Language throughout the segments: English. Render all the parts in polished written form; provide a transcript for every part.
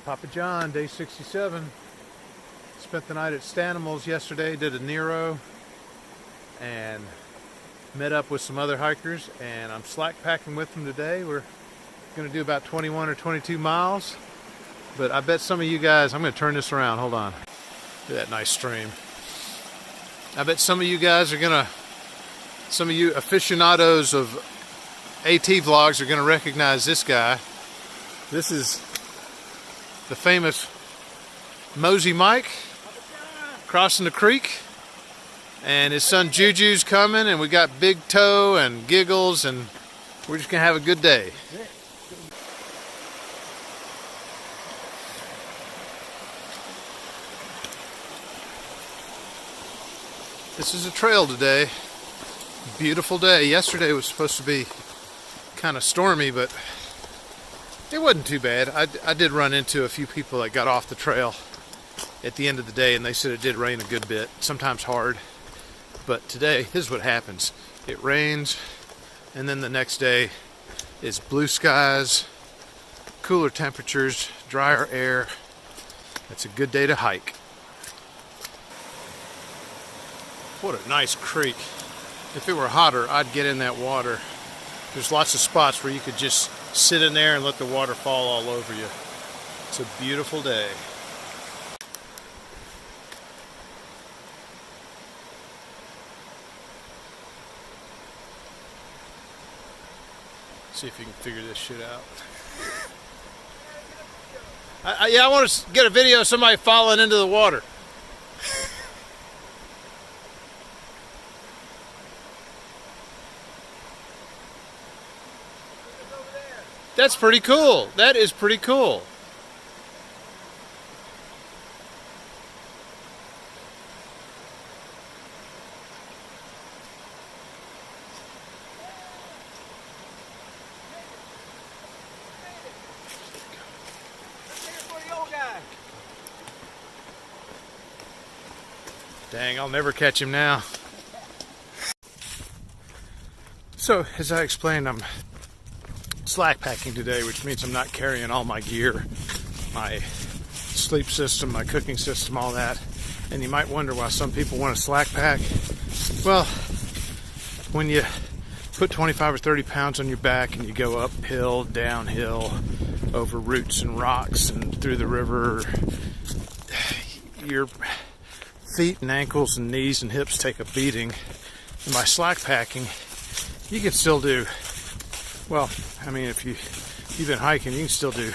Papa John, day 67. Spent the night at Stanimals yesterday, did a Nero, and met up with some other hikers, and I'm slack packing with them today. We're going to do about 21 or 22 miles, but I bet some of you guys, I'm going to turn this around, hold on. Look at that nice stream. I bet some of you guys are going to, some of you aficionados of AT vlogs are going to recognize this guy. This is the famous Mosey Mike crossing the creek, and his son Juju's coming, and we got Big Toe and Giggles, and we're just gonna have a good day. This is a trail today. Beautiful day. Yesterday was supposed to be kind of stormy, but it wasn't too bad. I did run into a few people that got off the trail at the end of the day, and they said it did rain a good bit, sometimes hard. But today, this is what happens. It rains, and then the next day is blue skies, cooler temperatures, drier air. It's a good day to hike. What a nice creek. If it were hotter, I'd get in that water. There's lots of spots where you could just sit in there and let the water fall all over you. It's a beautiful day. See if you can figure this shit out. I want to get a video of somebody falling into the water. That's pretty cool. That is pretty cool. Dang, I'll never catch him now. So, as I explained, I'm slack packing today, which means I'm not carrying all my gear, my sleep system, my cooking system, all that. And you might wonder why some people want to slack pack. Well, when you put 25 or 30 pounds on your back and you go uphill, downhill, over roots and rocks and through the river, your feet and ankles and knees and hips take a beating. And by slack packing, you can still do, well, I mean, if you've been hiking, you can still do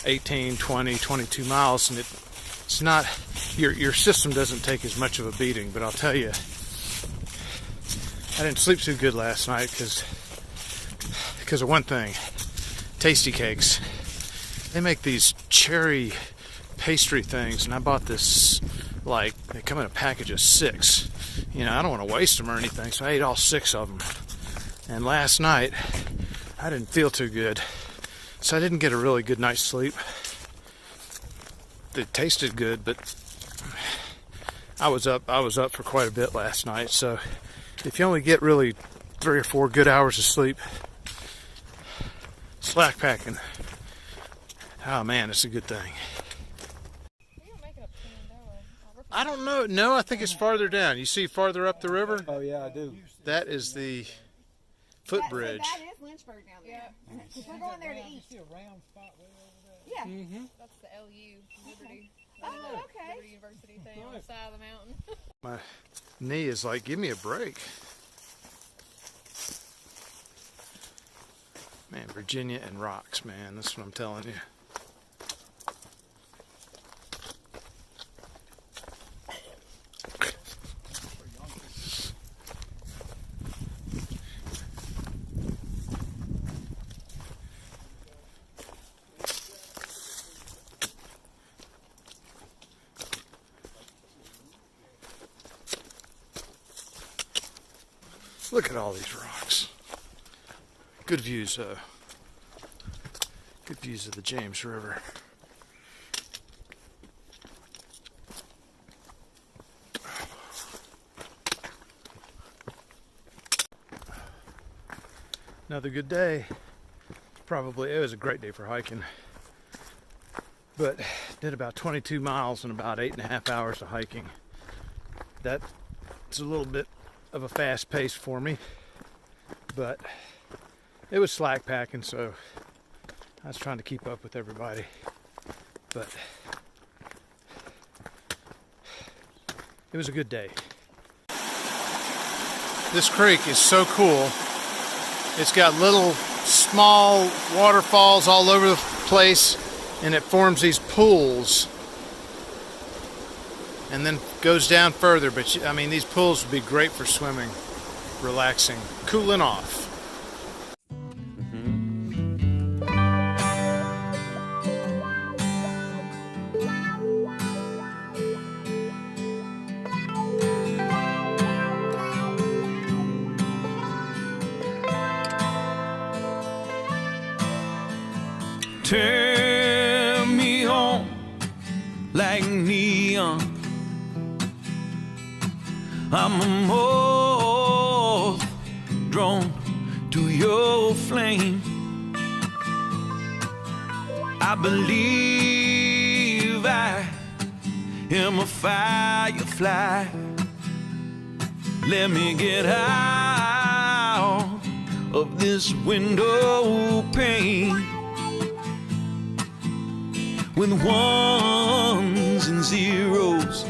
18, 20, 22 miles, and it's not, your system doesn't take as much of a beating. But I'll tell you, I didn't sleep too good last night because of one thing. Tastykakes. They make these cherry pastry things, and I bought this, like, they come in a package of 6. You know, I don't want to waste them or anything, so I ate all 6 of them. And last night, I didn't feel too good, so I didn't get a really good night's sleep. It tasted good, but I was up for quite a bit last night. So if you only get really 3 or 4 good hours of sleep, slack packing, oh man, it's a good thing. I don't know. No, I think it's farther down. You see farther up the river? Oh yeah, I do. That is the footbridge. That is Lynchburg down there. Yeah. We're going there to eat. You see a round spot way over there? Yeah. Mm-hmm. That's the LU, Liberty. Oh, okay. Liberty University thing on the side of the mountain. My knee is like, give me a break. Man, Virginia and rocks, man. That's what I'm telling you. Look at all these rocks. Good views, good views of the James River. Another good day. Probably, it was a great day for hiking. but did about 22 miles in about 8.5 hours of hiking. That's a little bit of a fast pace for me, but it was slack packing, so I was trying to keep up with everybody. But it was a good day. This creek is so cool. It's got little small waterfalls all over the place, and it forms these pools and then goes down further. But I mean, these pools would be great for swimming, relaxing, cooling off. Turn me on like neon. I'm a moth drawn to your flame. I believe I am a firefly. Let me get out of this window pane. With ones and zeros,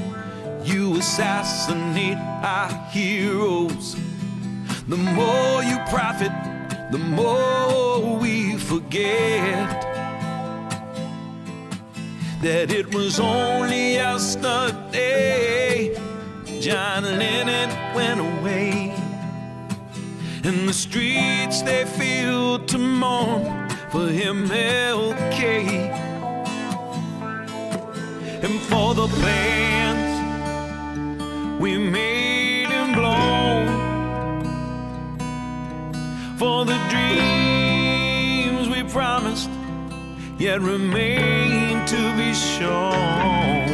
you assassinate our heroes. The more you profit, the more we forget that it was only yesterday John Lennon went away, and the streets they feel to mourn for MLK. And for the plans we made and blown, for the dreams we promised yet remain to be shown.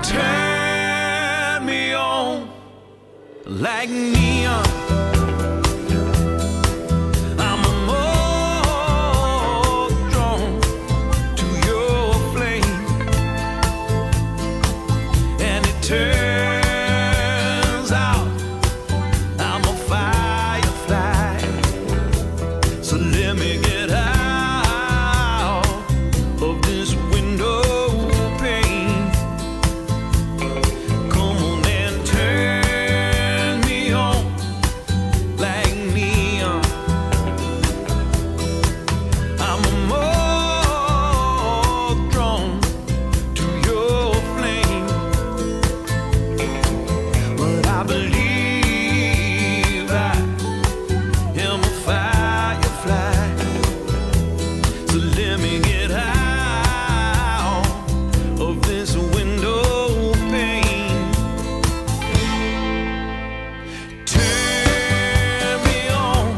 Turn me on like neon. Turns out I'm a firefly, so let me get out of this window pane. Come on and turn me on like neon. I'm a moth drawn to your flame. I believe I am a firefly, so let me get out of this window pane. Turn me on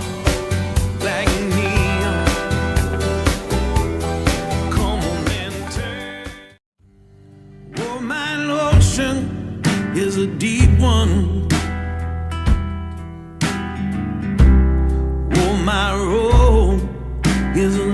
like neon. Come on and turn. Oh, my ocean is a deep one. Oh, my road is a